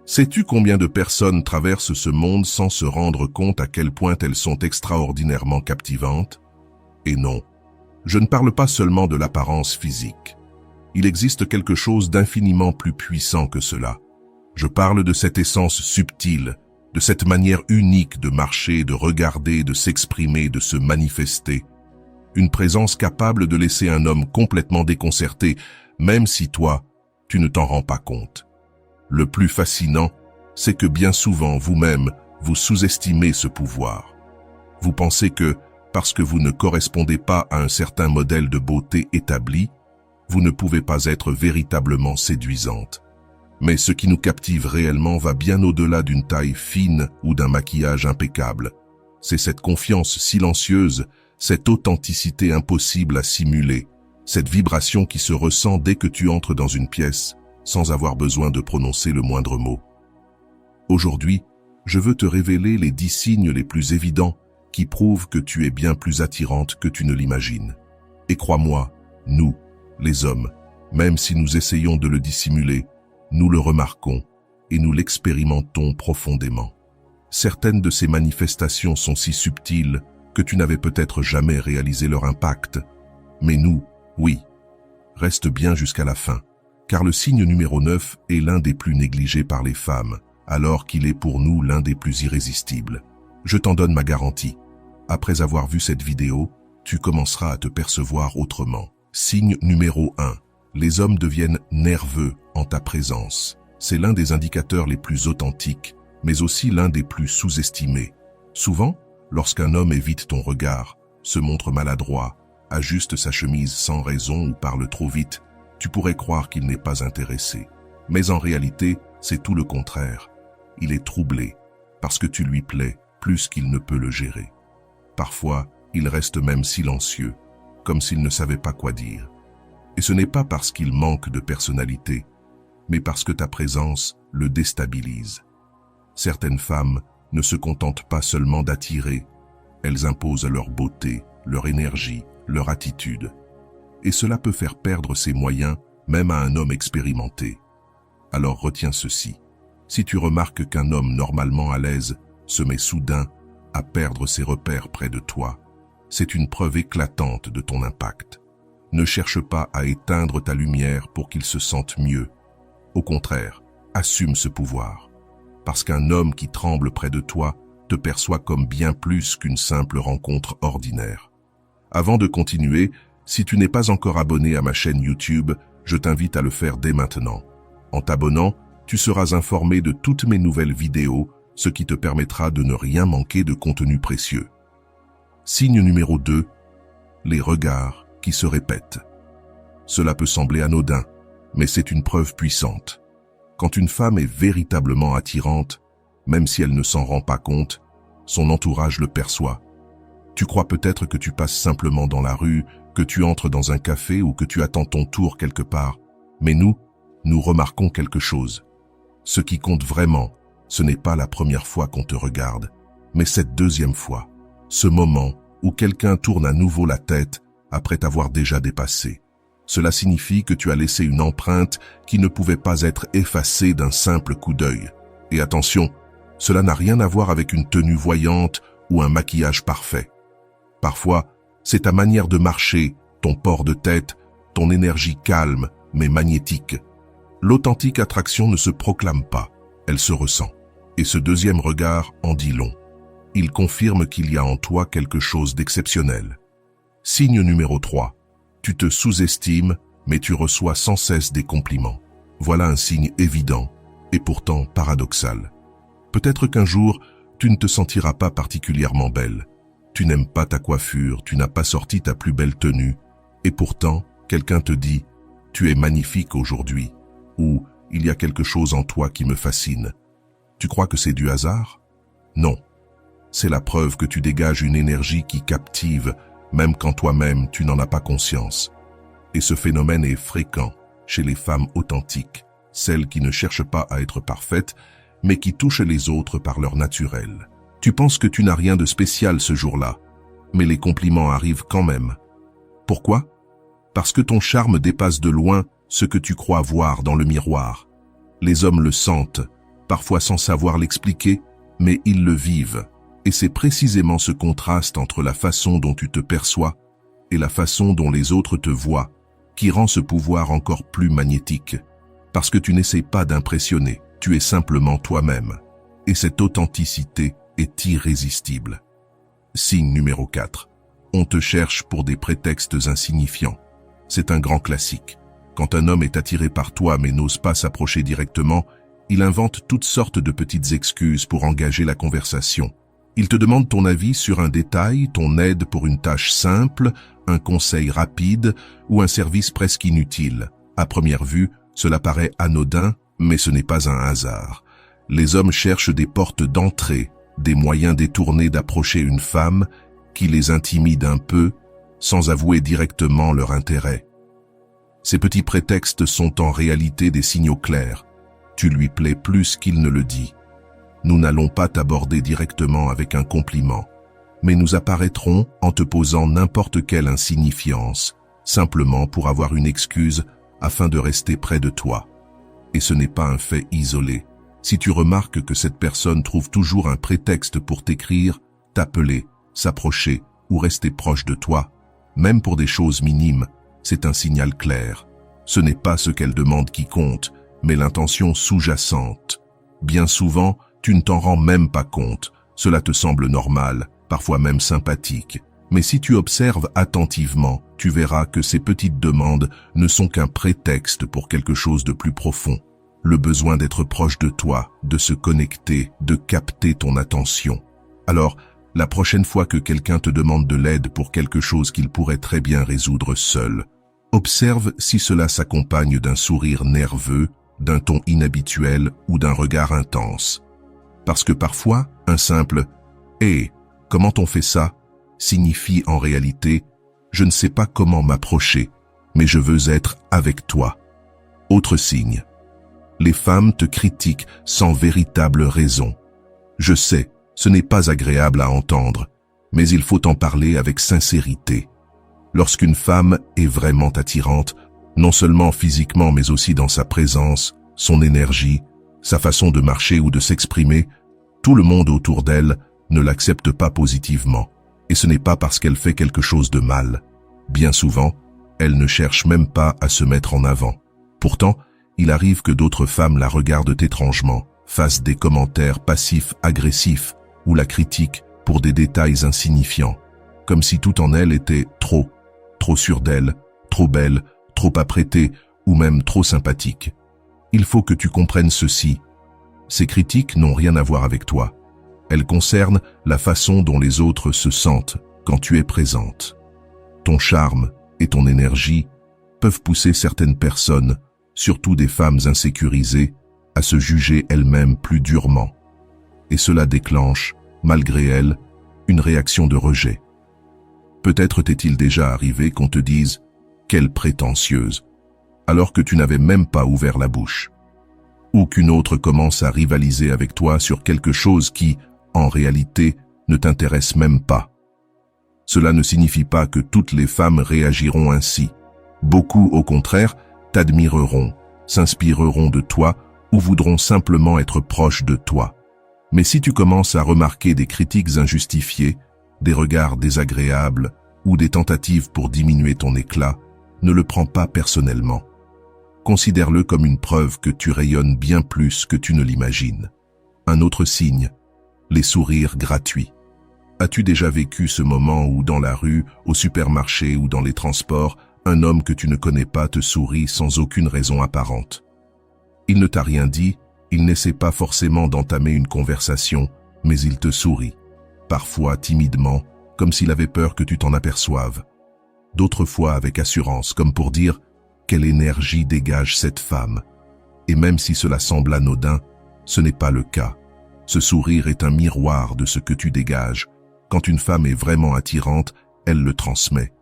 Sais-tu combien de personnes traversent ce monde sans se rendre compte à quel point elles sont extraordinairement captivantes? Et non, je ne parle pas seulement de l'apparence physique. Il existe quelque chose d'infiniment plus puissant que cela. Je parle de cette essence subtile, de cette manière unique de marcher, de regarder, de s'exprimer, de se manifester. Une présence capable de laisser un homme complètement déconcerté, même si toi, tu ne t'en rends pas compte. Le plus fascinant, c'est que bien souvent, vous-même, vous sous-estimez ce pouvoir. Vous pensez que, parce que vous ne correspondez pas à un certain modèle de beauté établi, vous ne pouvez pas être véritablement séduisante. Mais ce qui nous captive réellement va bien au-delà d'une taille fine ou d'un maquillage impeccable. C'est cette confiance silencieuse, cette authenticité impossible à simuler, cette vibration qui se ressent dès que tu entres dans une pièce, sans avoir besoin de prononcer le moindre mot. Aujourd'hui, je veux te révéler les 10 signes les plus évidents qui prouvent que tu es bien plus attirante que tu ne l'imagines. Et crois-moi, nous, les hommes, même si nous essayons de le dissimuler, nous le remarquons et nous l'expérimentons profondément. Certaines de ces manifestations sont si subtiles que tu n'avais peut-être jamais réalisé leur impact. Mais nous, oui, reste bien jusqu'à la fin. Car le signe numéro 9 est l'un des plus négligés par les femmes, alors qu'il est pour nous l'un des plus irrésistibles. Je t'en donne ma garantie. Après avoir vu cette vidéo, tu commenceras à te percevoir autrement. Signe numéro 1. Les hommes deviennent nerveux en ta présence. C'est l'un des indicateurs les plus authentiques, mais aussi l'un des plus sous-estimés. Souvent, lorsqu'un homme évite ton regard, se montre maladroit, ajuste sa chemise sans raison ou parle trop vite, tu pourrais croire qu'il n'est pas intéressé. Mais en réalité, c'est tout le contraire. Il est troublé, parce que tu lui plais plus qu'il ne peut le gérer. Parfois, il reste même silencieux, comme s'il ne savait pas quoi dire. Et ce n'est pas parce qu'il manque de personnalité, mais parce que ta présence le déstabilise. Certaines femmes ne se contentent pas seulement d'attirer, elles imposent leur beauté, leur énergie, leur attitude. Et cela peut faire perdre ses moyens même à un homme expérimenté. Alors retiens ceci. Si tu remarques qu'un homme normalement à l'aise se met soudain à perdre ses repères près de toi, c'est une preuve éclatante de ton impact. Ne cherche pas à éteindre ta lumière pour qu'il se sente mieux. Au contraire, assume ce pouvoir. Parce qu'un homme qui tremble près de toi te perçoit comme bien plus qu'une simple rencontre ordinaire. Avant de continuer, si tu n'es pas encore abonné à ma chaîne YouTube, je t'invite à le faire dès maintenant. En t'abonnant, tu seras informé de toutes mes nouvelles vidéos, ce qui te permettra de ne rien manquer de contenu précieux. Signe numéro 2, les regards qui se répètent. Cela peut sembler anodin, mais c'est une preuve puissante. Quand une femme est véritablement attirante, même si elle ne s'en rend pas compte, son entourage le perçoit. Tu crois peut-être que tu passes simplement dans la rue, que tu entres dans un café ou que tu attends ton tour quelque part. Mais nous remarquons quelque chose. Ce qui compte vraiment, ce n'est pas la première fois qu'on te regarde, mais cette deuxième fois. Ce moment où quelqu'un tourne à nouveau la tête après t'avoir déjà dépassé. Cela signifie que tu as laissé une empreinte qui ne pouvait pas être effacée d'un simple coup d'œil. Et attention, cela n'a rien à voir avec une tenue voyante ou un maquillage parfait. Parfois, c'est ta manière de marcher, ton port de tête, ton énergie calme mais magnétique. L'authentique attraction ne se proclame pas, elle se ressent. Et ce deuxième regard en dit long. Il confirme qu'il y a en toi quelque chose d'exceptionnel. Signe numéro 3. Tu te sous-estimes, mais tu reçois sans cesse des compliments. Voilà un signe évident, et pourtant paradoxal. Peut-être qu'un jour, tu ne te sentiras pas particulièrement belle. Tu n'aimes pas ta coiffure, tu n'as pas sorti ta plus belle tenue, et pourtant, quelqu'un te dit « Tu es magnifique aujourd'hui » ou « Il y a quelque chose en toi qui me fascine ». Tu crois que c'est du hasard? Non. C'est la preuve que tu dégages une énergie qui captive, même quand toi-même tu n'en as pas conscience. Et ce phénomène est fréquent chez les femmes authentiques, celles qui ne cherchent pas à être parfaites, mais qui touchent les autres par leur naturel. Tu penses que tu n'as rien de spécial ce jour-là, mais les compliments arrivent quand même. Pourquoi? Parce que ton charme dépasse de loin ce que tu crois voir dans le miroir. Les hommes le sentent, parfois sans savoir l'expliquer, mais ils le vivent. Et c'est précisément ce contraste entre la façon dont tu te perçois et la façon dont les autres te voient qui rend ce pouvoir encore plus magnétique. Parce que tu n'essaies pas d'impressionner, tu es simplement toi-même. Et cette authenticité est irrésistible. Signe numéro 4. On te cherche pour des prétextes insignifiants. C'est un grand classique. Quand un homme est attiré par toi mais n'ose pas s'approcher directement, il invente toutes sortes de petites excuses pour engager la conversation. Il te demande ton avis sur un détail, ton aide pour une tâche simple, un conseil rapide ou un service presque inutile. À première vue, cela paraît anodin, mais ce n'est pas un hasard. Les hommes cherchent des portes d'entrée, des moyens détournés d'approcher une femme qui les intimide un peu, sans avouer directement leur intérêt. Ces petits prétextes sont en réalité des signaux clairs. Tu lui plais plus qu'il ne le dit. Nous n'allons pas t'aborder directement avec un compliment, mais nous apparaîtrons en te posant n'importe quelle insignifiance, simplement pour avoir une excuse afin de rester près de toi. Et ce n'est pas un fait isolé. Si tu remarques que cette personne trouve toujours un prétexte pour t'écrire, t'appeler, s'approcher ou rester proche de toi, même pour des choses minimes, c'est un signal clair. Ce n'est pas ce qu'elle demande qui compte, mais l'intention sous-jacente. Bien souvent, tu ne t'en rends même pas compte. Cela te semble normal, parfois même sympathique. Mais si tu observes attentivement, tu verras que ces petites demandes ne sont qu'un prétexte pour quelque chose de plus profond. Le besoin d'être proche de toi, de se connecter, de capter ton attention. Alors, la prochaine fois que quelqu'un te demande de l'aide pour quelque chose qu'il pourrait très bien résoudre seul, observe si cela s'accompagne d'un sourire nerveux, d'un ton inhabituel ou d'un regard intense. Parce que parfois, un simple « Hé, comment on fait ça ?» signifie en réalité « Je ne sais pas comment m'approcher, mais je veux être avec toi. » Autre signe. Les femmes te critiquent sans véritable raison. Je sais, ce n'est pas agréable à entendre, mais il faut en parler avec sincérité. Lorsqu'une femme est vraiment attirante, non seulement physiquement mais aussi dans sa présence, son énergie, sa façon de marcher ou de s'exprimer, tout le monde autour d'elle ne l'accepte pas positivement. Et ce n'est pas parce qu'elle fait quelque chose de mal. Bien souvent, elle ne cherche même pas à se mettre en avant. Pourtant, il arrive que d'autres femmes la regardent étrangement, fassent des commentaires passifs-agressifs ou la critiquent pour des détails insignifiants, comme si tout en elle était trop sûre d'elle, trop belle, trop apprêtée ou même trop sympathique. Il faut que tu comprennes ceci. Ces critiques n'ont rien à voir avec toi. Elles concernent la façon dont les autres se sentent quand tu es présente. Ton charme et ton énergie peuvent pousser certaines personnes, surtout des femmes insécurisées, à se juger elles-mêmes plus durement. Et cela déclenche, malgré elles, une réaction de rejet. Peut-être t'est-il déjà arrivé qu'on te dise « Quelle prétentieuse !» alors que tu n'avais même pas ouvert la bouche. Ou qu'une autre commence à rivaliser avec toi sur quelque chose qui, en réalité, ne t'intéresse même pas. Cela ne signifie pas que toutes les femmes réagiront ainsi. Beaucoup, au contraire, t'admireront, s'inspireront de toi ou voudront simplement être proches de toi. Mais si tu commences à remarquer des critiques injustifiées, des regards désagréables ou des tentatives pour diminuer ton éclat, ne le prends pas personnellement. Considère-le comme une preuve que tu rayonnes bien plus que tu ne l'imagines. Un autre signe, les sourires gratuits. As-tu déjà vécu ce moment où dans la rue, au supermarché ou dans les transports, un homme que tu ne connais pas te sourit sans aucune raison apparente? Il ne t'a rien dit, il n'essaie pas forcément d'entamer une conversation, mais il te sourit. Parfois timidement, comme s'il avait peur que tu t'en aperçoives. D'autres fois avec assurance, comme pour dire « Quelle énergie dégage cette femme ?» Et même si cela semble anodin, ce n'est pas le cas. Ce sourire est un miroir de ce que tu dégages. Quand une femme est vraiment attirante, elle le transmet.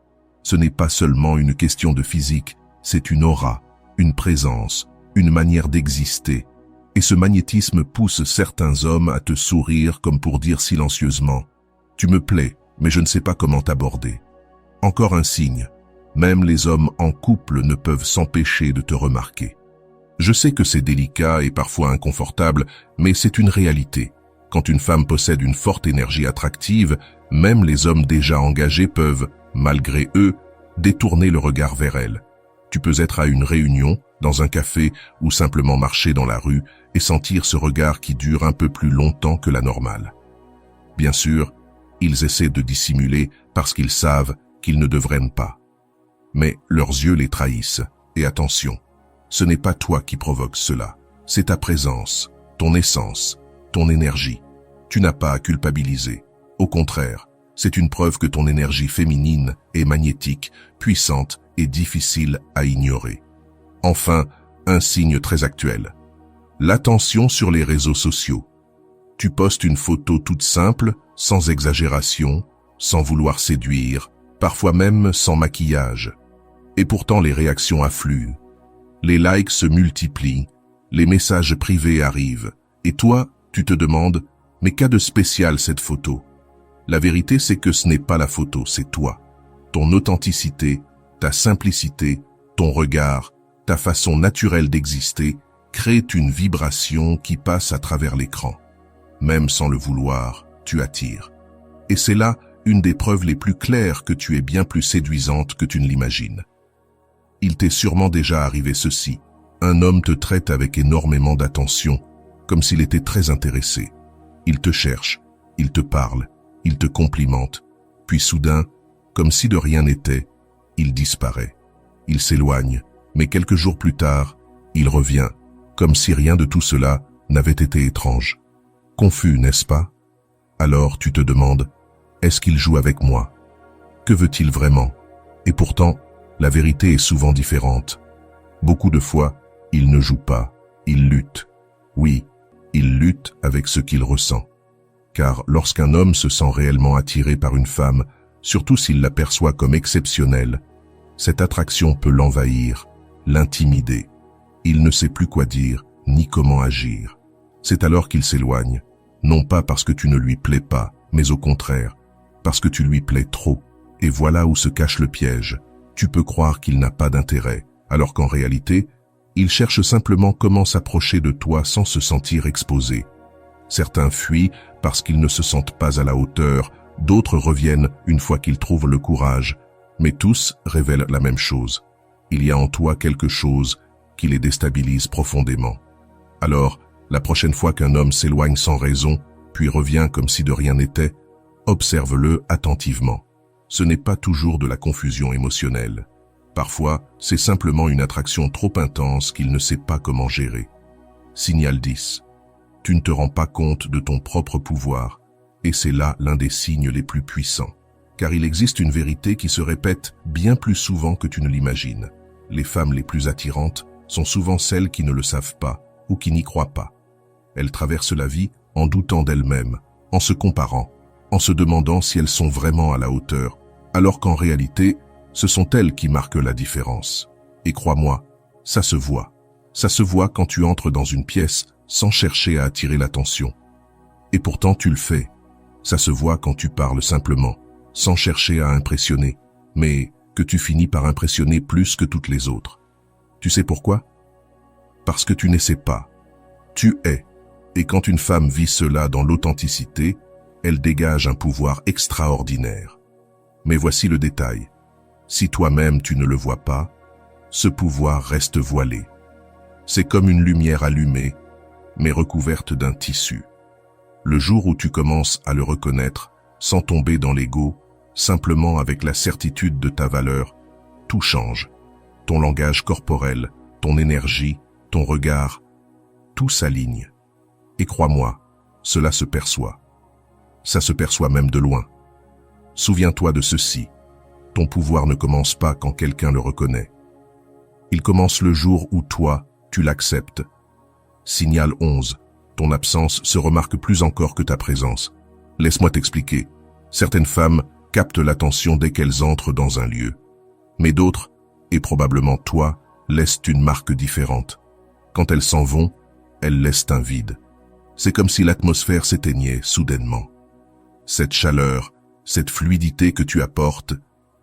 Ce n'est pas seulement une question de physique, c'est une aura, une présence, une manière d'exister. Et ce magnétisme pousse certains hommes à te sourire comme pour dire silencieusement « Tu me plais, mais je ne sais pas comment t'aborder. » Encore un signe, même les hommes en couple ne peuvent s'empêcher de te remarquer. Je sais que c'est délicat et parfois inconfortable, mais c'est une réalité. Quand une femme possède une forte énergie attractive, même les hommes déjà engagés peuvent, malgré eux, détourner le regard vers elle. Tu peux être à une réunion, dans un café ou simplement marcher dans la rue et sentir ce regard qui dure un peu plus longtemps que la normale. Bien sûr, ils essaient de dissimuler parce qu'ils savent qu'ils ne devraient pas. Mais leurs yeux les trahissent. Et attention, ce n'est pas toi qui provoque cela. C'est ta présence, ton essence, ton énergie. Tu n'as pas à culpabiliser. Au contraire, c'est une preuve que ton énergie féminine est magnétique, puissante et difficile à ignorer. Enfin, un signe très actuel. L'attention sur les réseaux sociaux. Tu postes une photo toute simple, sans exagération, sans vouloir séduire, parfois même sans maquillage. Et pourtant les réactions affluent. Les likes se multiplient, les messages privés arrivent. Et toi, tu te demandes, mais qu'a de spécial cette photo? La vérité, c'est que ce n'est pas la photo, c'est toi. Ton authenticité, ta simplicité, ton regard, ta façon naturelle d'exister créent une vibration qui passe à travers l'écran. Même sans le vouloir, tu attires. Et c'est là une des preuves les plus claires que tu es bien plus séduisante que tu ne l'imagines. Il t'est sûrement déjà arrivé ceci. Un homme te traite avec énormément d'attention, comme s'il était très intéressé. Il te cherche, il te parle, il te complimente, puis soudain, comme si de rien n'était, il disparaît. Il s'éloigne, mais quelques jours plus tard, il revient, comme si rien de tout cela n'avait été étrange. Confus, n'est-ce pas? Alors tu te demandes, est-ce qu'il joue avec moi? Que veut-il vraiment? Et pourtant, la vérité est souvent différente. Beaucoup de fois, il ne joue pas, il lutte. Oui, il lutte avec ce qu'il ressent. Car lorsqu'un homme se sent réellement attiré par une femme, surtout s'il la perçoit comme exceptionnelle, cette attraction peut l'envahir, l'intimider. Il ne sait plus quoi dire, ni comment agir. C'est alors qu'il s'éloigne, non pas parce que tu ne lui plais pas, mais au contraire, parce que tu lui plais trop. Et voilà où se cache le piège. Tu peux croire qu'il n'a pas d'intérêt, alors qu'en réalité, il cherche simplement comment s'approcher de toi sans se sentir exposé. Certains fuient parce qu'ils ne se sentent pas à la hauteur, d'autres reviennent une fois qu'ils trouvent le courage, mais tous révèlent la même chose. Il y a en toi quelque chose qui les déstabilise profondément. Alors, la prochaine fois qu'un homme s'éloigne sans raison, puis revient comme si de rien n'était, observe-le attentivement. Ce n'est pas toujours de la confusion émotionnelle. Parfois, c'est simplement une attraction trop intense qu'il ne sait pas comment gérer. Signal 10. Tu ne te rends pas compte de ton propre pouvoir, et c'est là l'un des signes les plus puissants. Car il existe une vérité qui se répète bien plus souvent que tu ne l'imagines. Les femmes les plus attirantes sont souvent celles qui ne le savent pas ou qui n'y croient pas. Elles traversent la vie en doutant d'elles-mêmes, en se comparant, en se demandant si elles sont vraiment à la hauteur, alors qu'en réalité, ce sont elles qui marquent la différence. Et crois-moi, ça se voit. Ça se voit quand tu entres dans une pièce sans chercher à attirer l'attention. Et pourtant tu le fais. Ça se voit quand tu parles simplement, sans chercher à impressionner, mais que tu finis par impressionner plus que toutes les autres. Tu sais pourquoi? Parce que tu n'essaies pas. Tu es. Et quand une femme vit cela dans l'authenticité, elle dégage un pouvoir extraordinaire. Mais voici le détail. Si toi-même tu ne le vois pas, ce pouvoir reste voilé. C'est comme une lumière allumée, mais recouverte d'un tissu. Le jour où tu commences à le reconnaître, sans tomber dans l'ego, simplement avec la certitude de ta valeur, tout change. Ton langage corporel, ton énergie, ton regard, tout s'aligne. Et crois-moi, cela se perçoit. Ça se perçoit même de loin. Souviens-toi de ceci. Ton pouvoir ne commence pas quand quelqu'un le reconnaît. Il commence le jour où toi, tu l'acceptes. Signal 11. Ton absence se remarque plus encore que ta présence. Laisse-moi t'expliquer. Certaines femmes captent l'attention dès qu'elles entrent dans un lieu. Mais d'autres, et probablement toi, laissent une marque différente. Quand elles s'en vont, elles laissent un vide. C'est comme si l'atmosphère s'éteignait soudainement. Cette chaleur, cette fluidité que tu apportes,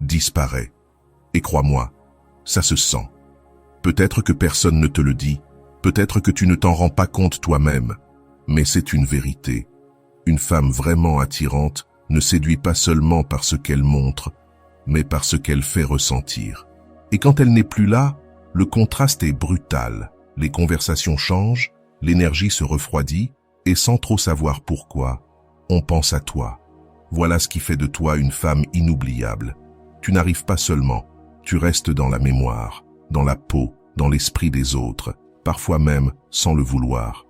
disparaît. Et crois-moi, ça se sent. Peut-être que personne ne te le dit, Peut-être que tu ne t'en rends pas compte toi-même, mais c'est une vérité. Une femme vraiment attirante ne séduit pas seulement par ce qu'elle montre, mais par ce qu'elle fait ressentir. Et quand elle n'est plus là, le contraste est brutal. Les conversations changent, l'énergie se refroidit, et sans trop savoir pourquoi, on pense à toi. Voilà ce qui fait de toi une femme inoubliable. Tu n'arrives pas seulement, tu restes dans la mémoire, dans la peau, dans l'esprit des autres, parfois même sans le vouloir.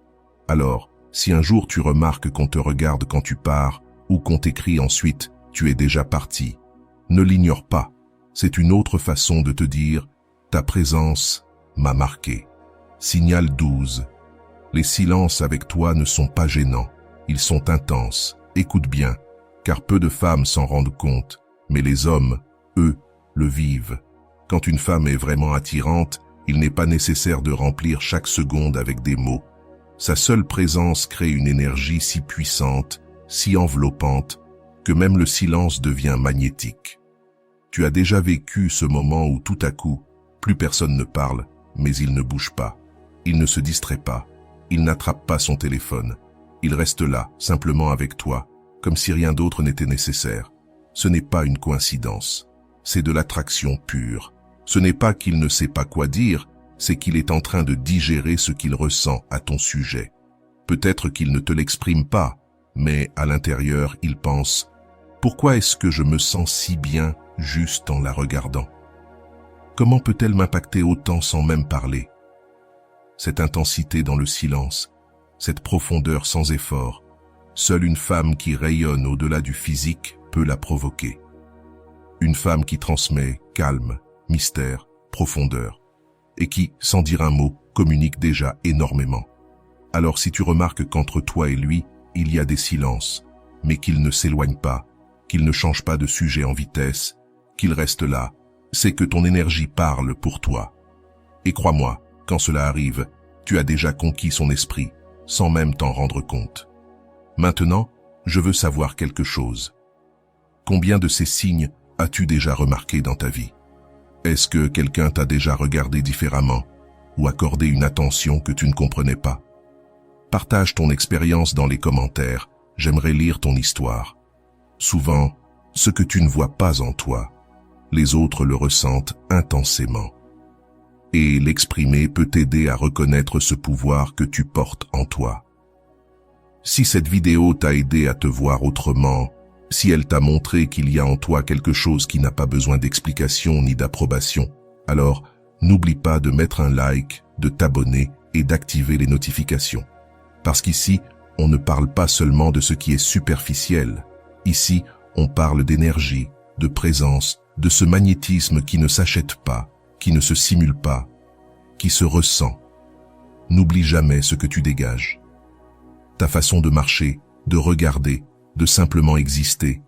Alors, si un jour tu remarques qu'on te regarde quand tu pars, ou qu'on t'écrit ensuite « tu es déjà parti », ne l'ignore pas. C'est une autre façon de te dire « ta présence m'a marqué ». Signal 12. Les silences avec toi ne sont pas gênants, ils sont intenses. Écoute bien, car peu de femmes s'en rendent compte, mais les hommes, eux, le vivent. Quand une femme est vraiment attirante, il n'est pas nécessaire de remplir chaque seconde avec des mots. Sa seule présence crée une énergie si puissante, si enveloppante, que même le silence devient magnétique. Tu as déjà vécu ce moment où tout à coup, plus personne ne parle, mais il ne bouge pas. Il ne se distrait pas. Il n'attrape pas son téléphone. Il reste là, simplement avec toi, comme si rien d'autre n'était nécessaire. Ce n'est pas une coïncidence. C'est de l'attraction pure. Ce n'est pas qu'il ne sait pas quoi dire, c'est qu'il est en train de digérer ce qu'il ressent à ton sujet. Peut-être qu'il ne te l'exprime pas, mais à l'intérieur, il pense « Pourquoi est-ce que je me sens si bien juste en la regardant? Comment peut-elle m'impacter autant sans même parler ?» Cette intensité dans le silence, cette profondeur sans effort, seule une femme qui rayonne au-delà du physique peut la provoquer. Une femme qui transmet calme, mystère, profondeur, et qui, sans dire un mot, communique déjà énormément. Alors si tu remarques qu'entre toi et lui, il y a des silences, mais qu'il ne s'éloigne pas, qu'il ne change pas de sujet en vitesse, qu'il reste là, c'est que ton énergie parle pour toi. Et crois-moi, quand cela arrive, tu as déjà conquis son esprit, sans même t'en rendre compte. Maintenant, je veux savoir quelque chose. Combien de ces signes as-tu déjà remarqué dans ta vie? Est-ce que quelqu'un t'a déjà regardé différemment ou accordé une attention que tu ne comprenais pas? Partage ton expérience dans les commentaires, j'aimerais lire ton histoire. Souvent, ce que tu ne vois pas en toi, les autres le ressentent intensément. Et l'exprimer peut t'aider à reconnaître ce pouvoir que tu portes en toi. Si cette vidéo t'a aidé à te voir autrement, si elle t'a montré qu'il y a en toi quelque chose qui n'a pas besoin d'explication ni d'approbation, alors n'oublie pas de mettre un like, de t'abonner et d'activer les notifications. Parce qu'ici, on ne parle pas seulement de ce qui est superficiel. Ici, on parle d'énergie, de présence, de ce magnétisme qui ne s'achète pas, qui ne se simule pas, qui se ressent. N'oublie jamais ce que tu dégages. Ta façon de marcher, de regarder, de simplement exister.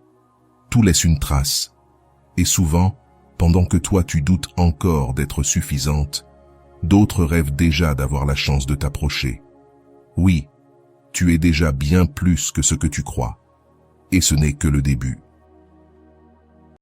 Tout laisse une trace. Et souvent, pendant que toi tu doutes encore d'être suffisante, d'autres rêvent déjà d'avoir la chance de t'approcher. Oui, tu es déjà bien plus que ce que tu crois. Et ce n'est que le début.